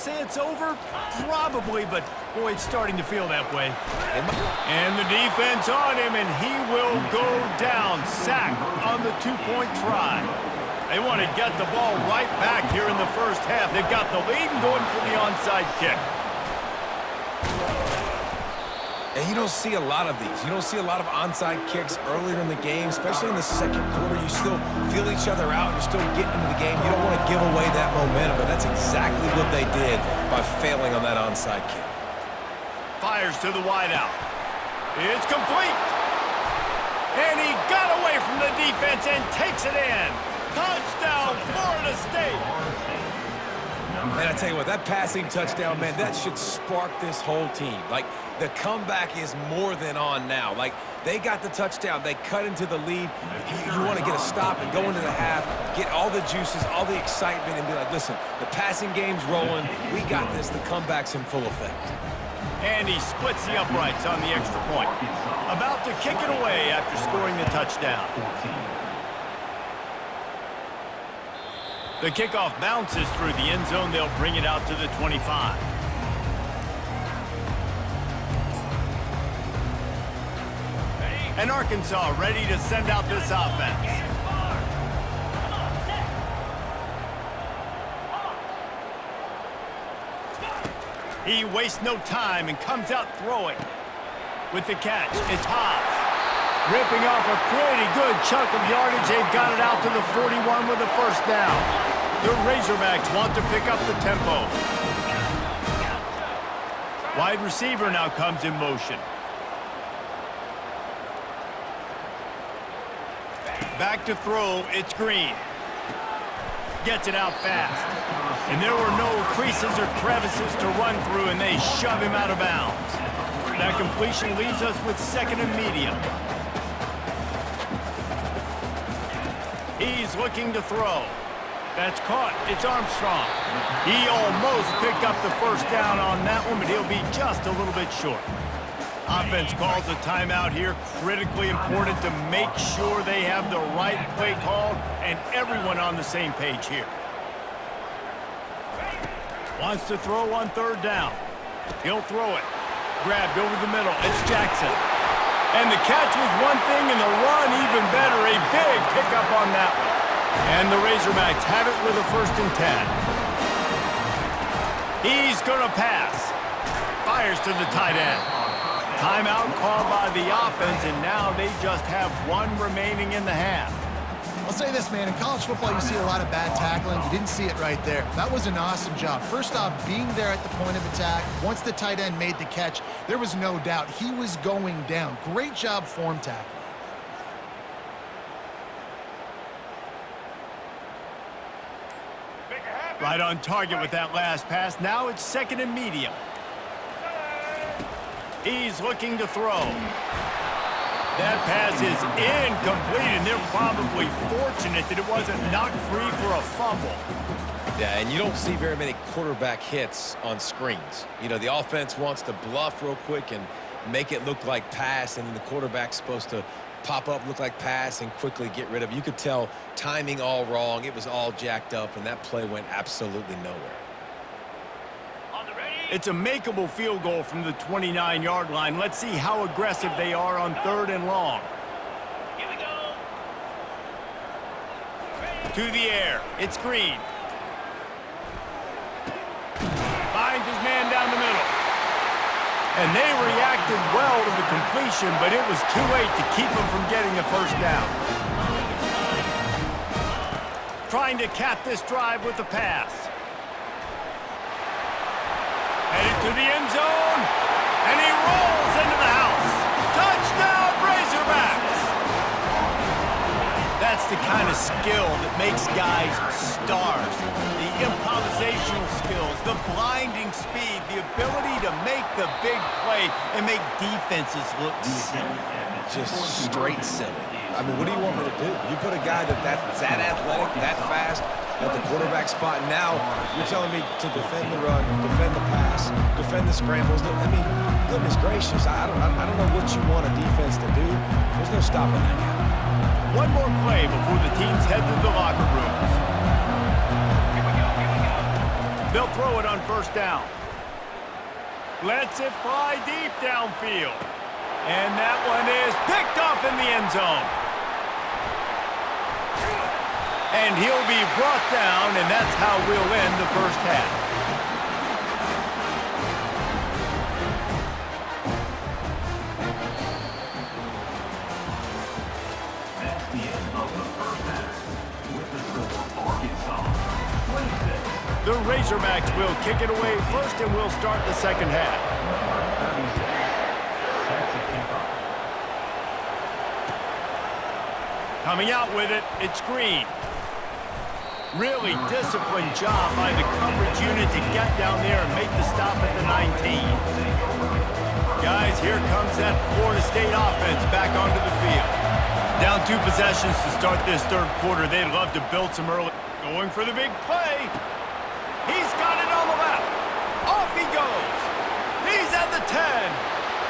say it's over? Probably, but boy, it's starting to feel that way. And the defense on him, and he will go down. Sacked on the two-point try. They want to get the ball right back here in the first half. They've got the lead and going for the onside kick. And you don't see a lot of these. You don't see a lot of onside kicks earlier in the game, especially in the second quarter. You still feel each other out. You're still getting into the game. You don't want to give away that momentum, but that's exactly what they did by failing on that onside kick. Fires to the wideout. It's complete. And he got away from the defense and takes it in. Touchdown, Florida State. Man, I tell you what, that passing touchdown, man, that should spark this whole team. Like, the comeback is more than on now. Like, they got the touchdown. They cut into the lead. You want to get a stop and go into the half, get all the juices, all the excitement, and be like, listen, the passing game's rolling. We got this. The comeback's in full effect. And he splits the uprights on the extra point. About to kick it away after scoring the touchdown. The kickoff bounces through the end zone. They'll bring it out to the 25. And Arkansas ready to send out this offense. He wastes no time and comes out throwing. With the catch, it's Haas. Ripping off a pretty good chunk of yardage. They've got it out to the 41 with a first down. The Razorbacks want to pick up the tempo. Wide receiver now comes in motion. Back to throw, it's Green. Gets it out fast. And there were no creases or crevices to run through, and they shove him out of bounds. That completion leaves us with second and medium. He's looking to throw. That's caught. It's Armstrong. He almost picked up the first down on that one, but he'll be just a little bit short. Offense calls a timeout here. Critically important to make sure they have the right play called and everyone on the same page here. Wants to throw on third down. He'll throw it. Grabbed over the middle. It's Jackson. And the catch was one thing and the run even better. A big pickup on that one. And the Razorbacks have it with a 1st and 10. He's going to pass. Fires to the tight end. Timeout called by the offense, and now they just have one remaining in the half. I'll say this, man. In college football, you see a lot of bad tackling. You didn't see it right there. That was an awesome job. First off, being there at the point of attack. Once the tight end made the catch, there was no doubt he was going down. Great job form tackling. Right on target with that last pass. Now it's 2nd and medium. He's looking to throw. That pass is incomplete, and they're probably fortunate that it wasn't knocked free for a fumble. Yeah, and you don't see very many quarterback hits on screens. You know, the offense wants to bluff real quick and make it look like pass, and then the quarterback's supposed to pop up, look like pass, and quickly get rid of it. You could tell timing all wrong. It was all jacked up, and that play went absolutely nowhere. It's a makeable field goal from the 29-yard line. Let's see how aggressive they are on 3rd and long. Here we go. To the air. It's Green. Finds his man down the middle. And they reacted well to the completion, but it was too late to keep them from getting the first down. Trying to cap this drive with the pass. Headed to the end zone, and he rolls into the house. Touchdown, Razorbacks! That's the kind of skill that makes guys stars. The improvisational skills, the blinding speed, the ability to make the big play and make defenses look silly. Just straight silly. I mean, what do you want me to do? You put a guy that's that athletic, that fast, at the quarterback spot. Now you're telling me to defend the run, defend the pass, defend the scrambles. I mean, goodness gracious, I don't know what you want a defense to do. There's no stopping that now. One more play before the teams head to the locker rooms. They'll throw it on first down. Lets it fly deep downfield. And that one is picked off in the end zone. And he'll be brought down, and that's how we'll end the first half. That's the end of the first half. With the score, Arkansas 26. The Razorbacks will kick it away first, and we'll start the second half. 36. Sets a kickoff. Coming out with it, it's Green. Really disciplined job by the coverage unit to get down there and make the stop at the 19. Guys, here comes that Florida State offense back onto the field. Down 2 possessions to start this third quarter. They'd love to build some early. Going for the big play. He's got it on the left. Off he goes. He's at the 10.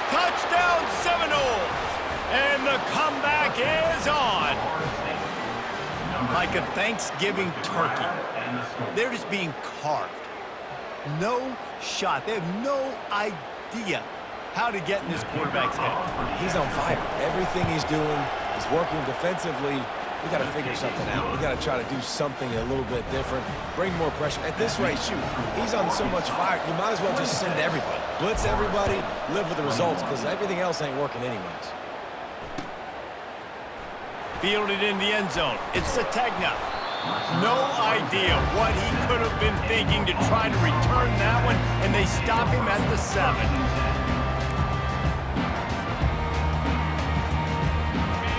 Touchdown Seminoles. And the comeback is on. Like a Thanksgiving turkey. They're just being carved. No shot. They have no idea how to get in this quarterback's head. He's on fire. Everything he's doing is working defensively. We got to figure something out. We got to try to do something a little bit different. Bring more pressure. At this rate, shoot, he's on so much fire. You might as well just send everybody. Blitz everybody, live with the results, because everything else ain't working anyways. Fielded in the end zone. It's Sategna. No idea what he could have been thinking to try to return that one, and they stop him at the 7.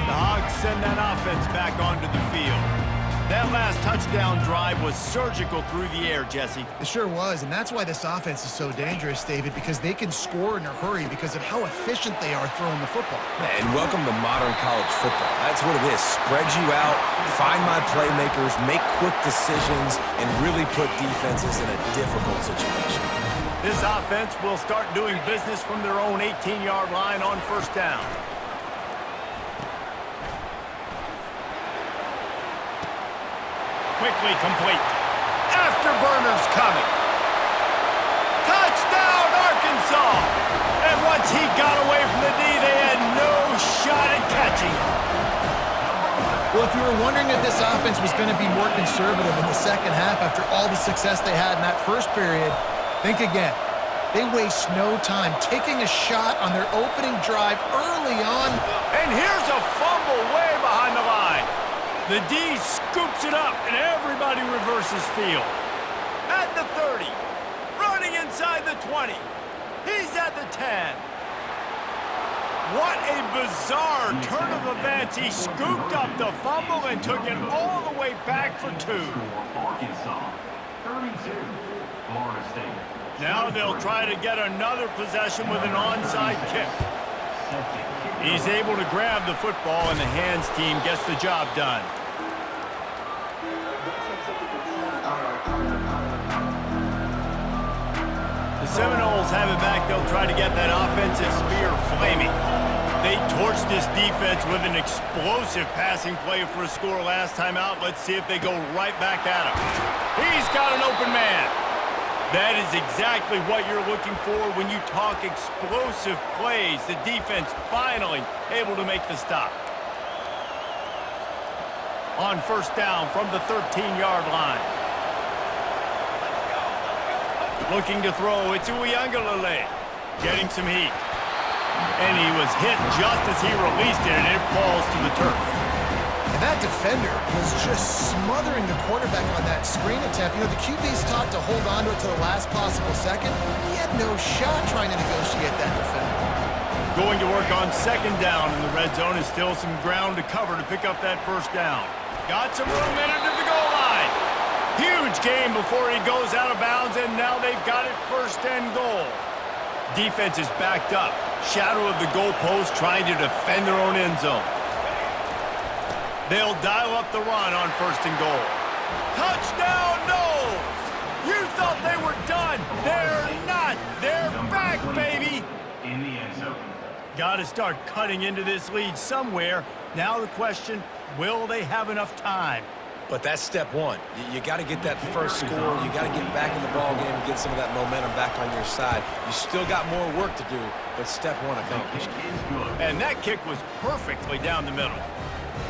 The Hogs send that offense back onto the field. That last touchdown drive was surgical through the air, Jesse. It sure was, and that's why this offense is so dangerous, David, because they can score in a hurry because of how efficient they are throwing the football. And welcome to modern college football. That's what it is. Spread you out, find my playmakers, make quick decisions, and really put defenses in a difficult situation. This offense will start doing business from their own 18-yard line on first down. Quickly complete. Afterburner's coming. Touchdown, Arkansas! And once he got away from the D, they had no shot at catching him. Well, if you were wondering if this offense was going to be more conservative in the second half after all the success they had in that first period, think again. They waste no time taking a shot on their opening drive early on. And here's a fumble way behind the line. The D scoops it up, and everybody reverses field. At the 30, running inside the 20. He's at the 10. What a bizarre turn of events. He scooped up the fumble and took it all the way back for 2. Arkansas 32. Florida State. Now they'll try to get another possession with an onside kick. He's able to grab the football, and the hands team gets the job done. The Seminoles have it back. They'll try to get that offensive spear flaming. They torched this defense with an explosive passing play for a score last time out. Let's see if they go right back at him. He's got an open man. That is exactly what you're looking for when you talk explosive plays. The defense finally able to make the stop. On first down from the 13-yard line. Looking to throw, it's Uiagalelei. Getting some heat. And he was hit just as he released it, and it falls to the turf. And that defender was just smothering the quarterback on that screen attempt. You know, the QB's taught to hold on to it to the last possible second. He had no shot trying to negotiate that defender. Going to work on second down in the red zone. Is still some ground to cover to pick up that first down. Got some room in it to the goal line. Huge game before he goes out of bounds, and now they've got it first and goal. Defense is backed up. Shadow of the goalpost trying to defend their own end zone. They'll dial up the run on first and goal. Touchdown, Noles! You thought they were done. They're not. They're back, baby. In the end zone. Got to start cutting into this lead somewhere. Now the question, will they have enough time? But that's step one. You got to get that first score. You got to get back in the ball game and get some of that momentum back on your side. You still got more work to do, but step one accomplished. And that kick was perfectly down the middle.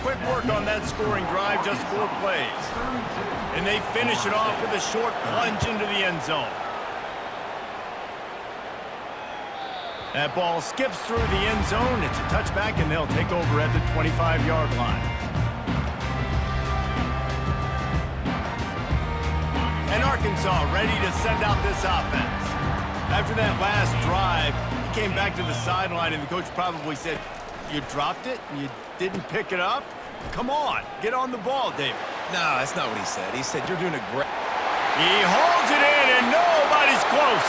Quick work on that scoring drive, just 4 plays. And they finish it off with a short plunge into the end zone. That ball skips through the end zone. It's a touchback, and they'll take over at the 25-yard line. And Arkansas ready to send out this offense. After that last drive, he came back to the sideline, and the coach probably said, "You dropped it? You didn't pick it up? Come on, get on the ball, David." No, that's not what he said. He said, "You're doing a great..." He holds it in, and nobody's close.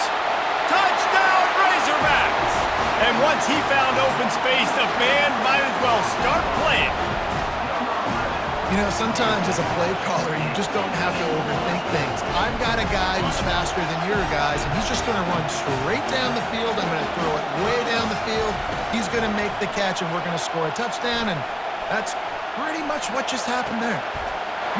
Touchdown, Razorbacks! And once he found open space, the band might as well start playing. You know, sometimes as a play caller, you just don't have to overthink things. I've got a guy who's faster than your guys, and he's just going to run straight down the field. I'm going to throw it way down the field. He's going to make the catch, and we're going to score a touchdown, and that's pretty much what just happened there.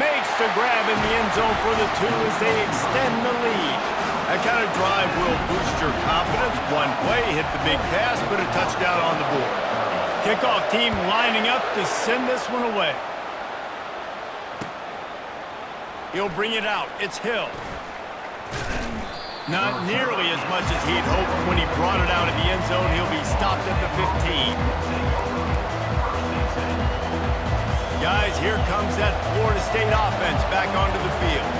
Makes the grab in the end zone for the 2 as they extend the lead. That kind of drive will boost your confidence. One play, hit the big pass, put a touchdown on the board. Kickoff team lining up to send this one away. He'll bring it out. It's Hill. Not nearly as much as he'd hoped when he brought it out of the end zone. He'll be stopped at the 15. Guys, here comes that Florida State offense back onto the field.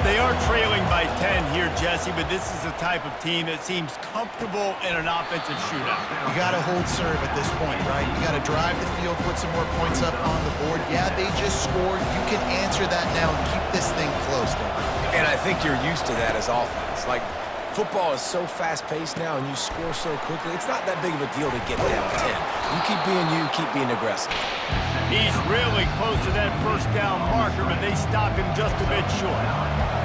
They are trailing by 10 here, Jesse, but this is the type of team that seems comfortable in an offensive shootout. You got to hold serve at this point, right? You got to drive the field, put some more points up on the board. Yeah, they just scored. You can answer that now and keep this thing close, though. And I think you're used to that as offense. Like, football is so fast-paced now, and you score so quickly, it's not that big of a deal to get down 10. You keep being aggressive. He's really close to that first down marker, but they stop him just a bit short.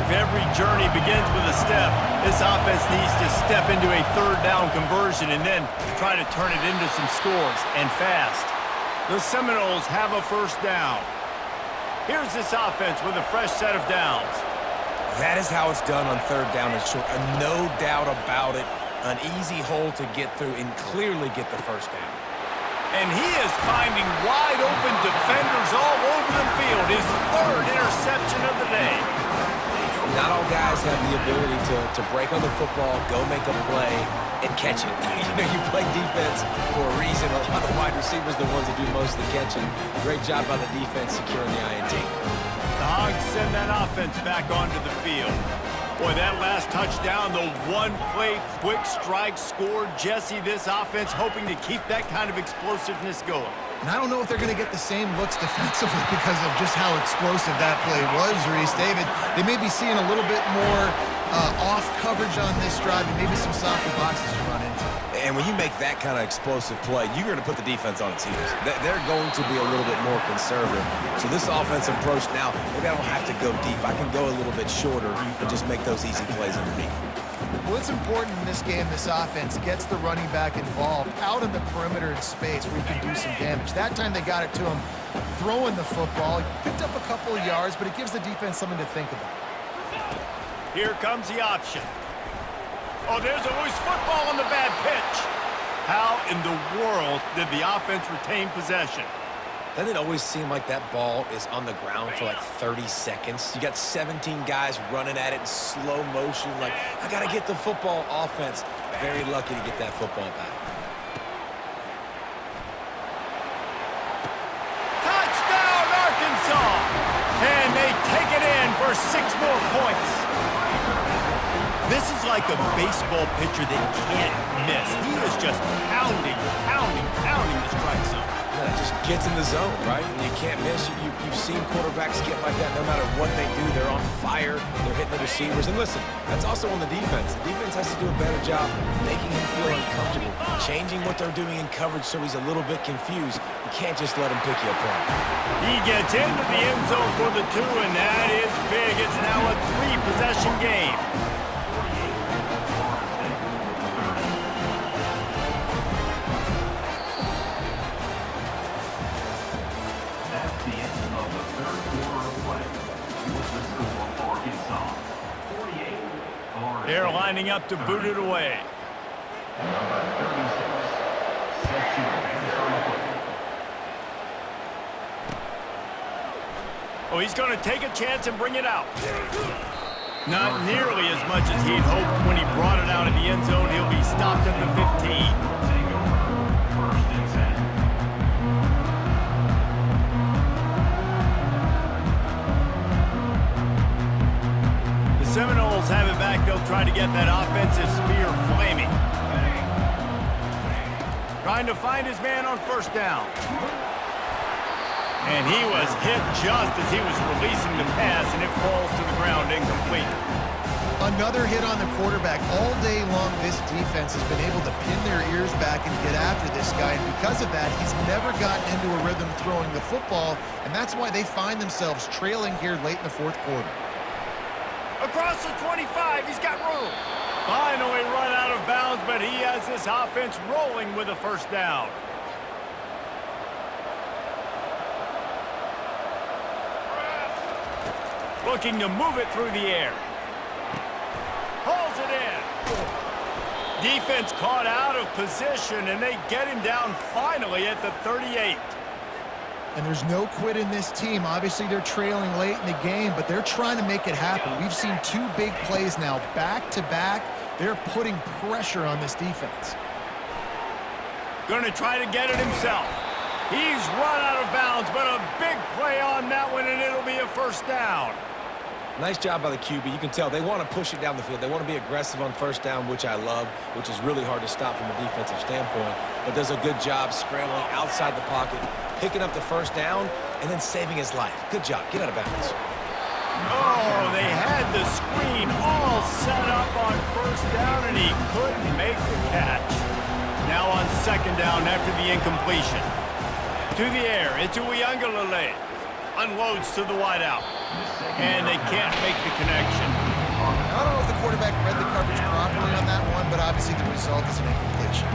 If every journey begins with a step, this offense needs to step into a third down conversion and then try to turn it into some scores, and fast. The Seminoles have a first down. Here's this offense with a fresh set of downs. That is how it's done on third down and short. No doubt about it. An easy hole to get through and clearly get the first down. And he is finding wide open defenders all over the field. His 3rd interception of the day. Not all guys have the ability to break on the football, go make a play, and catch it. You play defense for a reason. A lot of wide receivers are the ones that do most of the catching. Great job by the defense securing the INT. The Hogs send that offense back onto the field. Boy, that last touchdown, the one-play quick strike score. Jesse, this offense hoping to keep that kind of explosiveness going. And I don't know if they're going to get the same looks defensively because of just how explosive that play was, Reese. David, they may be seeing a little bit more off coverage on this drive and maybe some softer boxes to run into. And when you make that kind of explosive play, you're going to put the defense on its heels. They're going to be a little bit more conservative. So this offensive approach now, maybe I don't have to go deep. I can go a little bit shorter and just make those easy plays underneath. Well, it's important in this game, this offense gets the running back involved out in the perimeter in space where you can do some damage. That time they got it to him throwing the football. He picked up a couple of yards, but it gives the defense something to think about. Here comes the option. Oh, there's a loose football on the bad pitch. How in the world did the offense retain possession? Doesn't it always seem like that ball is on the ground for like 30 seconds? You got 17 guys running at it in slow motion. Like, I got to get the football. Offense, very lucky to get that football back. Touchdown, Arkansas! And they take it in for 6 more points. This is like a baseball pitcher that can't miss. He is just pounding the strike zone. Yeah, it just gets in the zone, right? When you can't miss, you've seen quarterbacks get like that no matter what they do. They're on fire. They're hitting the receivers. And listen, that's also on the defense. The defense has to do a better job making him feel uncomfortable, changing what they're doing in coverage so he's a little bit confused. You can't just let him pick you apart. He gets into the end zone for the 2, and that is big. It's now a 3-possession game. That's the end of the third quarter of play. lining up to boot it away. Number 36, set to advance on the play. Oh, he's going to take a chance and bring it out. Not nearly as much as he'd hoped when he brought it out of the end zone. He'll be stopped at the 15. Take over. First and 10. The Seminoles have it back. They'll try to get that offensive spear flaming. Trying to find his man on first down. And he was hit just as he was releasing the pass, and it falls to the ground incomplete. Another hit on the quarterback. All day long, this defense has been able to pin their ears back and get after this guy, and because of that, he's never gotten into a rhythm throwing the football, and that's why they find themselves trailing here late in the fourth quarter. Across the 25, he's got room. Finally run out of bounds, but he has this offense rolling with a first down. Looking to move it through the air. Pulls it in. Defense caught out of position, and they get him down finally at the 38. And there's no quit in this team. Obviously, they're trailing late in the game, but they're trying to make it happen. We've seen two big plays now, back-to-back. They're putting pressure on this defense. Going to try to get it himself. He's run out of bounds, but a big play on that one, and it'll be a first down. Nice job by the QB. You can tell they want to push it down the field. They want to be aggressive on first down, which I love, which is really hard to stop from a defensive standpoint. But does a good job scrambling outside the pocket, picking up the first down, and then saving his life. Good job. Get out of bounds. Oh, they had the screen all set up on first down, and he couldn't make the catch. Now on second down after the incompletion. To the air, it's Uiagalelei. Unloads to the wideout. And they can't make the connection. I don't know if the quarterback read the coverage properly on that one, but obviously the result is an incompletion.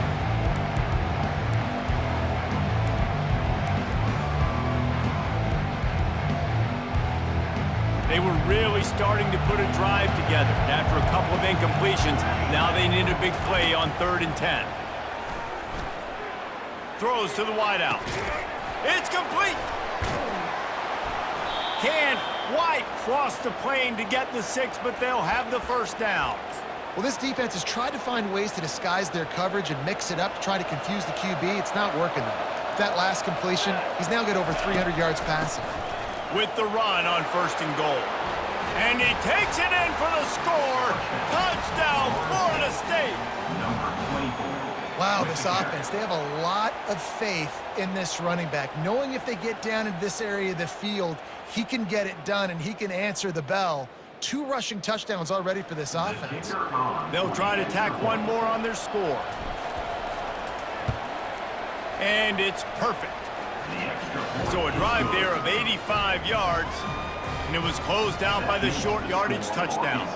They were really starting to put a drive together. After a couple of incompletions, now they need a big play on 3rd and 10. Throws to the wideout. It's complete. Can't quite cross the plane to get the 6, but they'll have the first down. Well, this defense has tried to find ways to disguise their coverage and mix it up to try to confuse the QB. It's not working, though. That last completion, he's now got over 300 yards passing. With the run on 1st and goal. And he takes it in for the score. Touchdown, Florida State. Number 24. Wow, this offense, they have a lot of faith in this running back, knowing if they get down into this area of the field, he can get it done and he can answer the bell. 2 rushing touchdowns already for this offense. They'll try to tack one more on their score. And it's perfect. So a drive there of 85 yards, and it was closed out by the short yardage touchdown.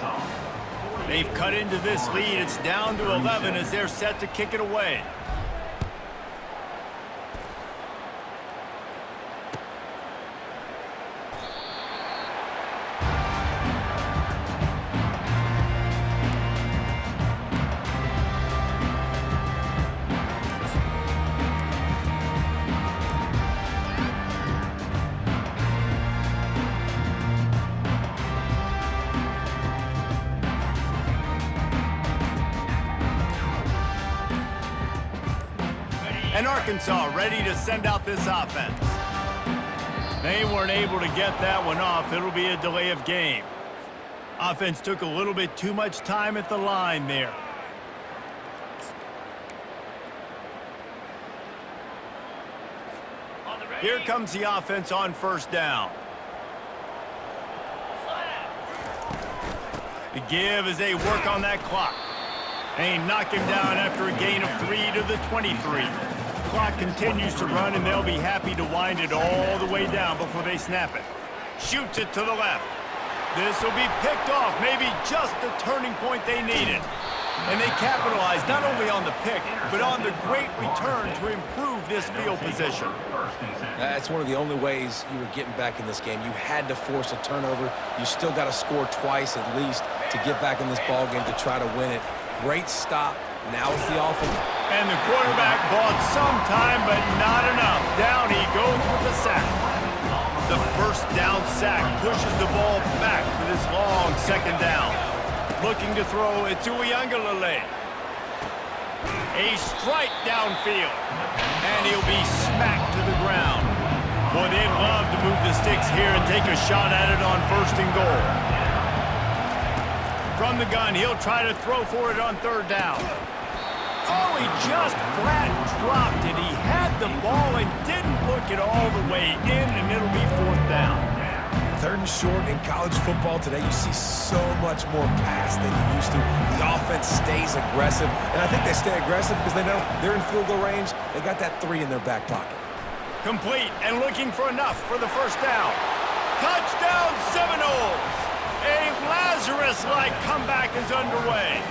They've cut into this lead. It's down to 11 as they're set to kick it away. And Arkansas ready to send out this offense. They weren't able to get that one off. It'll be a delay of game. Offense took a little bit too much time at the line there. Here comes the offense on first down. The give as they work on that clock. They knock him down after a gain of 3 to the 23. Clock continues to run, and they'll be happy to wind it all the way down before they snap it. Shoots it to the left. This will be picked off, maybe just the turning point they needed. And they capitalized not only on the pick, but on the great return to improve this field position. That's one of the only ways you were getting back in this game. You had to force a turnover. You still got to score twice at least. to get back in this ball game to try to win it. Great stop. Now it's the offense. And the quarterback bought some time, but not enough. Down he goes with the sack. The first down sack pushes the ball back for this long second down. Looking to throw it to Uiagalelei. A strike downfield. And he'll be smacked to the ground. Boy, they'd love to move the sticks here and take a shot at it on 1st and goal. From the gun, he'll try to throw for it on 3rd down. Oh, he just flat dropped it. He had the ball and didn't look it all the way in, and it'll be 4th down. 3rd and short in college football today, you see so much more pass than you used to. The offense stays aggressive, and I think they stay aggressive because they know they're in field goal range. They got that 3 in their back pocket. Complete and looking for enough for the 1st down. Touchdown Seminoles! A Lazarus-like comeback is underway.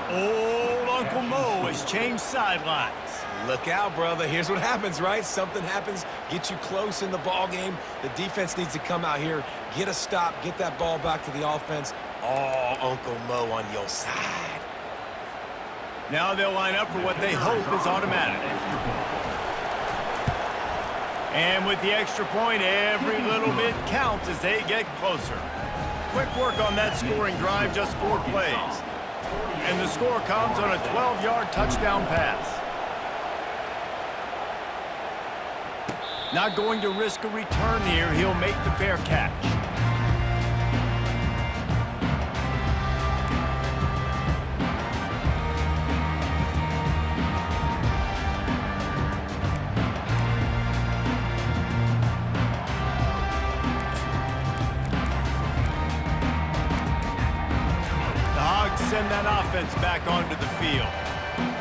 Old Uncle Mo has changed sidelines. Look out, brother. Here's what happens, right? Something happens, get you close in the ball game. The defense needs to come out here, get a stop, get that ball back to the offense. Oh, Uncle Mo on your side. Now they'll line up for what they hope is automatic. And with the extra point, every little bit counts as they get closer. Quick work on that scoring drive, just 4 plays. And the score comes on a 12-yard touchdown pass. Not going to risk a return here. He'll make the fair catch. Send that offense back onto the field.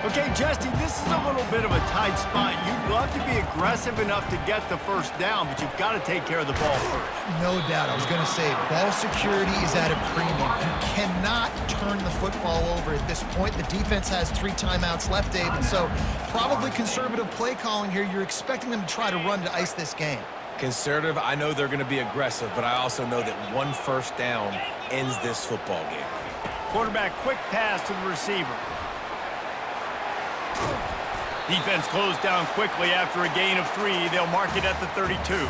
Okay, Justy, this is a little bit of a tight spot. You'd love to be aggressive enough to get the 1st down, but you've got to take care of the ball first. No doubt. I was going to say, ball security is at a premium. You cannot turn the football over at this point. The defense has 3 timeouts left, David, so probably conservative play calling here. You're expecting them to try to run to ice this game. Conservative, I know they're going to be aggressive, but I also know that 1 1st down ends this football game. Quarterback quick pass to the receiver. Defense closed down quickly after a gain of 3. They'll mark it at the 32.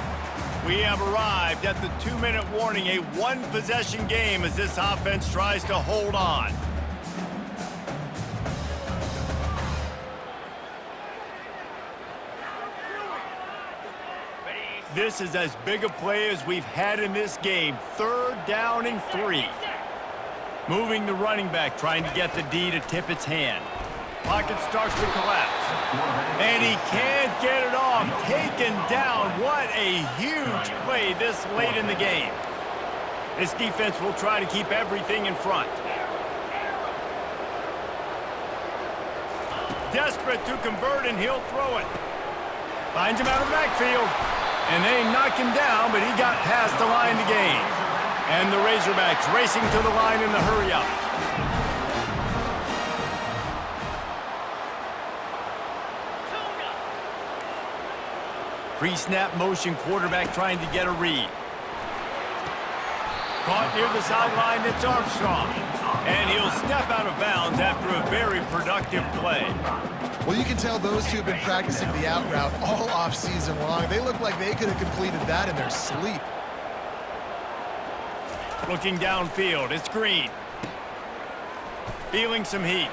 We have arrived at the 2-minute warning, a 1-possession game as this offense tries to hold on. This is as big a play as we've had in this game. 3rd down and 3. Moving the running back, trying to get the D to tip its hand. Pocket starts to collapse. And he can't get it off. Taken down. What a huge play this late in the game. This defense will try to keep everything in front. Desperate to convert, and he'll throw it. Finds him out of the backfield. And they knock him down, but he got past the line to gain. And the Razorbacks racing to the line in the hurry-up. Pre-snap motion, quarterback trying to get a read. Caught near the sideline, it's Armstrong. And he'll step out of bounds after a very productive play. Well, you can tell those two have been practicing the out route all off-season long. They look like they could have completed that in their sleep. Looking downfield, it's Green. Feeling some heat.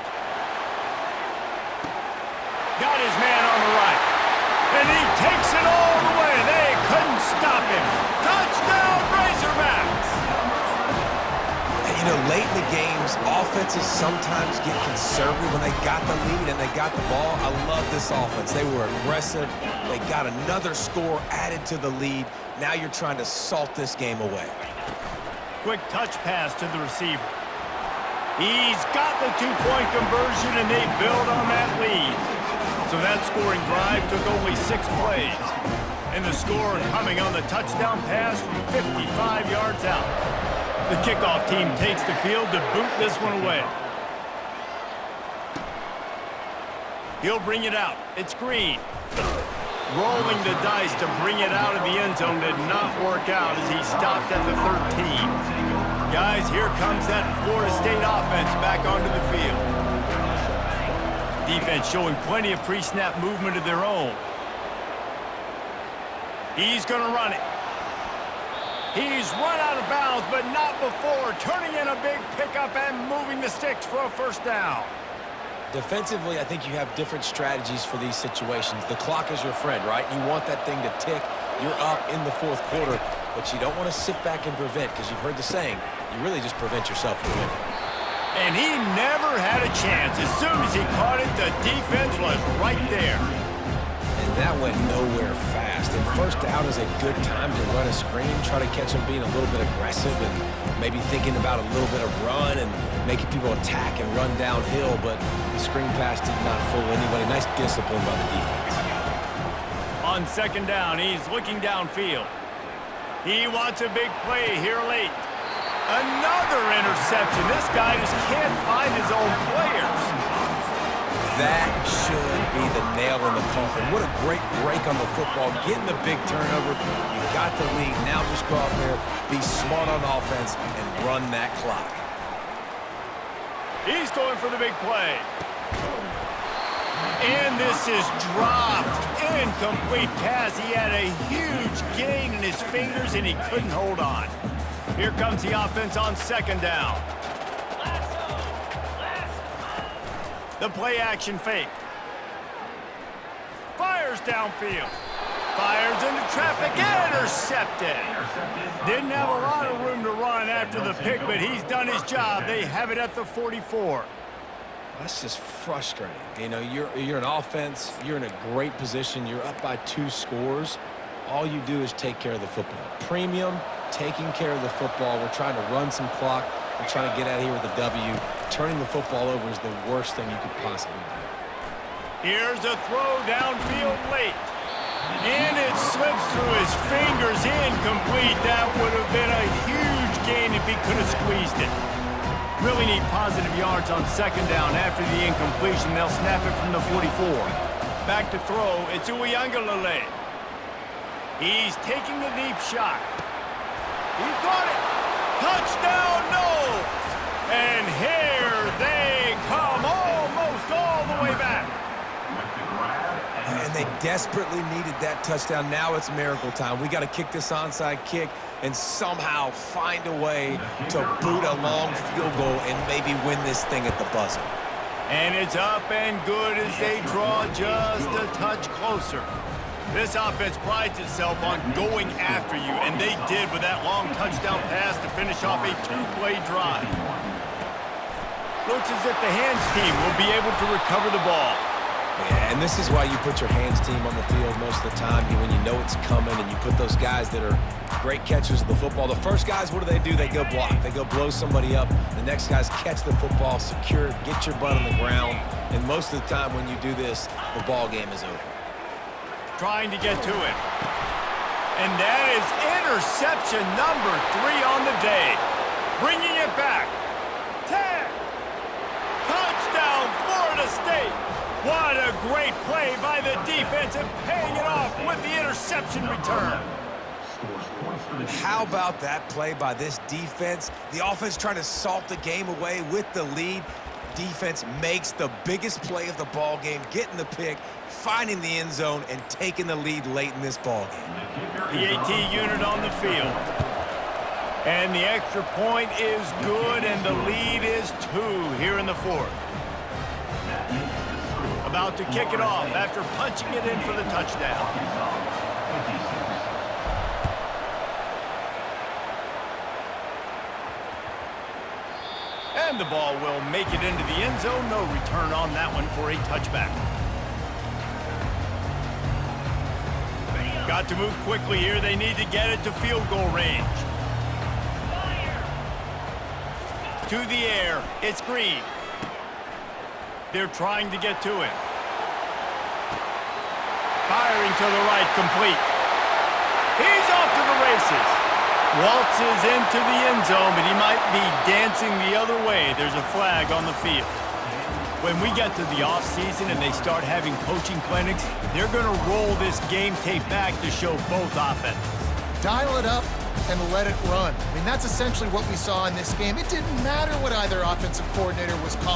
Got his man on the right. And he takes it all the way. They couldn't stop him. Touchdown, Razorbacks! You know, late in the games, offenses sometimes get conservative when they got the lead and they got the ball. I love this offense. They were aggressive. They got another score added to the lead. Now you're trying to salt this game away. Quick touch pass to the receiver. He's got the 2-point conversion, and they build on that lead. So that scoring drive took only 6 plays. And the score coming on the touchdown pass from 55 yards out. The kickoff team takes the field to boot this one away. He'll bring it out. It's Green. Rolling the dice to bring it out of the end zone did not work out as he stopped at the 13. Guys, here comes that Florida State offense back onto the field. Defense showing plenty of pre-snap movement of their own. He's going to run it. He's run out of bounds, but not before turning in a big pickup and moving the sticks for a first down. Defensively, I think you have different strategies for these situations. The clock is your friend, right? You want that thing to tick. You're up in the fourth quarter, but you don't want to sit back and prevent, because you've heard the saying, you really just prevent yourself from winning. And he never had a chance. As soon as he caught it, the defense was right there. And that went nowhere fast. And first down is a good time to run a screen, try to catch him being a little bit aggressive and maybe thinking about a little bit of run and making people attack and run downhill, but the screen pass did not fool anybody. Nice discipline by the defense. On second down, he's looking downfield. He wants a big play here late. Another interception. This guy just can't find his own players. That should be the nail in the coffin. What a great break on the football. Getting the big turnover. You got the lead. Now just go out there, be smart on offense, and run that clock. He's going for the big play. And this is dropped. Incomplete pass. He had a huge gain in his fingers, and he couldn't hold on. Here comes the offense on second down. The play action fake. Fires downfield. Fires into traffic. Intercepted. Didn't have a lot of room to run after the pick, but he's done his job. They have it at the 44. That's just frustrating. You know, you're an offense. You're in a great position. You're up by 2 scores. All you do is take care of the football. Premium, taking care of the football. We're trying to run some clock. We're trying to get out of here with a W. Turning the football over is the worst thing you could possibly do. Here's a throw downfield late. And it slips through his fingers, incomplete. That would have been a huge gain if he could have squeezed it. Really need positive yards on second down. After the incompletion, they'll snap it from the 44. Back to throw, it's Uiagalelei. He's taking the deep shot. He got it. Touchdown, no! And here they come, almost all the way back. And they desperately needed that touchdown. Now it's miracle time. We got to kick this onside kick and somehow find a way to boot a long field goal and maybe win this thing at the buzzer. And it's up and good as they draw just a touch closer. This offense prides itself on going after you, and they did with that long touchdown pass to finish off a 2-play drive. Looks as if the hands team will be able to recover the ball. Yeah, and this is why you put your hands team on the field most of the time, when you know it's coming, and you put those guys that are great catchers of the football. The first guys, what do? They go block. They go blow somebody up. The next guys catch the football, secure it, get your butt on the ground. And most of the time when you do this, the ball game is over. Trying to get to it. And that is interception number 3 on the day. Bringing it back. 10. Touchdown, Florida State. What a great play by the defense and paying it off with the interception return. How about that play by this defense? The offense trying to salt the game away with the lead. Defense makes the biggest play of the ball game, getting the pick, finding the end zone, and taking the lead late in this ball game. The AT unit on the field. And the extra point is good, and the lead is 2 here in the 4th. About to kick it off after punching it in for the touchdown. And the ball will make it into the end zone. No return on that one for a touchback. Got to move quickly here. They need to get it to field goal range. To the air. It's Green. They're trying to get to it. Firing to the right, complete. He's off to the races. Waltzes into the end zone, but he might be dancing the other way. There's a flag on the field. When we get to the offseason and they start having coaching clinics, they're going to roll this game tape back to show both offenses. Dial it up, and let it run. I mean, that's essentially what we saw in this game. It didn't matter what either offensive coordinator was calling.